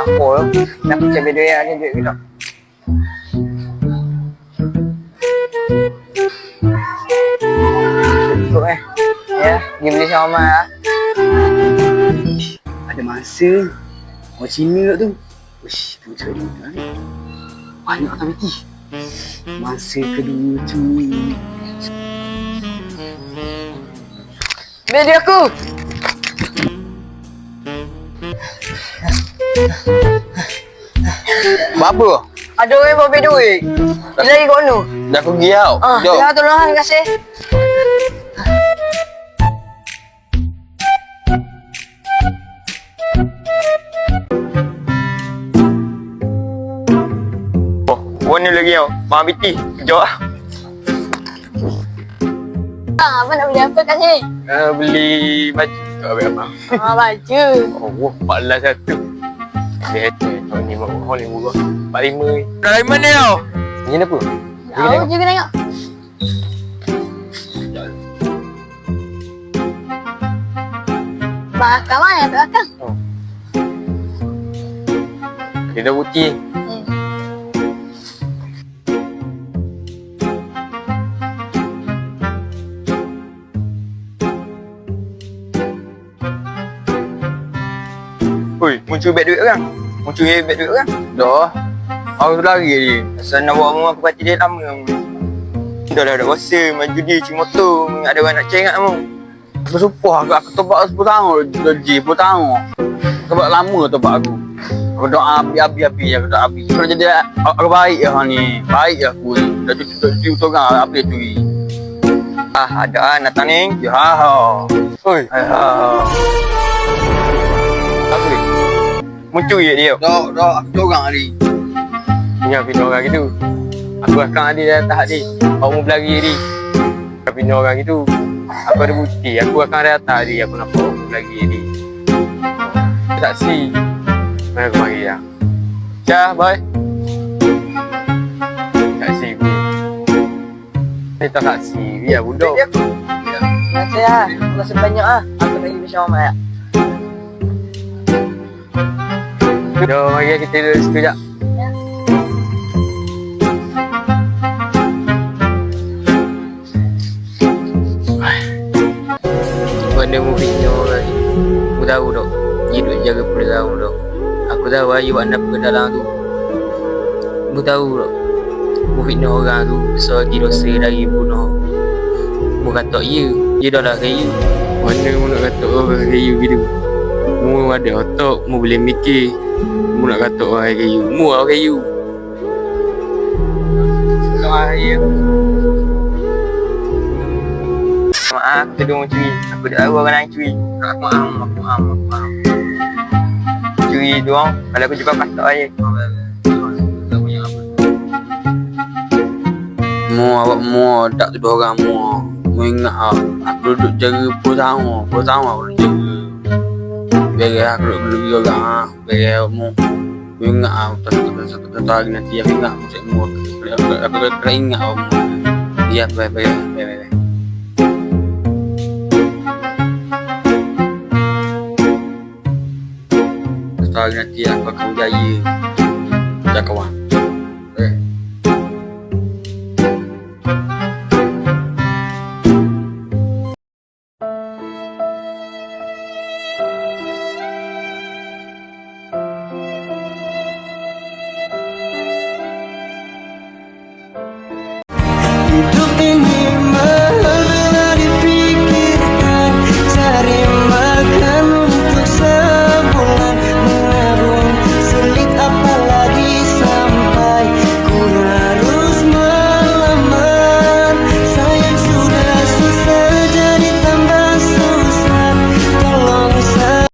Aku nak percaya video yang ada duit kita. Cukup ya, pergi beli sama ya. Ada masa orang Cina tu. Uish, tu cari kan. Banyak tak mati. Masa kedua tu. Video aku. Apa? Ada orang bawa duit. Dia lagi kat mana? Dah aku pergi tau. Jom. Ya, tolong terima kasih. Warna lagi tau. Mahal biti. Kejap lah. Abang nak beli apa kat sini? Beli baju. Tak ambil apa. Baju. Oh, 14 satu. Dia hater. Tahun ni mahal ni murah. 45 ni. Dah dari mana tau? Ni apa? Tahu juga tengok. Bakar mana tu bakar? Dia dah putih. Oi, muncul beg duit orang. Muncul beg duit orang. Dah. Aku lari ni. Asal nak bawa rumah aku parti dia lama. Dah rasa main judi cik motor. Ada orang nak cengak kamu. Bersumpah aku tobat 10 tahun dah 10 tahun. Sebab lama tobat aku. Aku doa abi aku doa abi. Kalau jadi aku baik ya ni. Baik aku ni. Dah cuci orang apa dia curi. Ada Nathan ni. Ya ha. Oi. Apa ni? Muncul je dia. Dah aku corang ni. Punya bina orang gitu. Aku akan ada dah tahap ni. Aku mau berlari ni. Aku bina orang gitu. Aku ada bukti. Aku akan ada atas ni. Aku nampak aku berlari ni. Taksi. Mana aku mari lah. Syah, bye. Taksi aku. Ni tak taksi. Biar budak. Terima kasih lah. Terima kasih banyak lah. Aku nak pergi bersama ya. Jom, mari kita duduk sekejap. Benda movie ni orang ni. Aku tahu tak. Dia duduk jaga perahu tak. Aku tahu ayu buat apa dalam tu. Aku tahu tak. Movie ni orang tu besar lagi dosa dari bunuh. Mu kata ya. Dia dah lah kaya. Mana mu nak kata orang kaya gitu. Mu ada otak. Mu boleh mikir. Mu nak kata orang kaya. Mu orang kaya. Selamat hari. Maaf, kita dua curi. Aku tak tahu orang lain curi. Aku maaf. Curi tu orang. Kalau aku jumpa pasal air. Mu tak tuduh orang mu. Mu ingat aku duduk jaga perahu aku duduk jaga. Biar aku duduk beli orang biar mu ingat tak lagi nanti aku ingat mu aku ingat mu. Ya, baik. Nanti aku akan berjaya. Jaga kawan.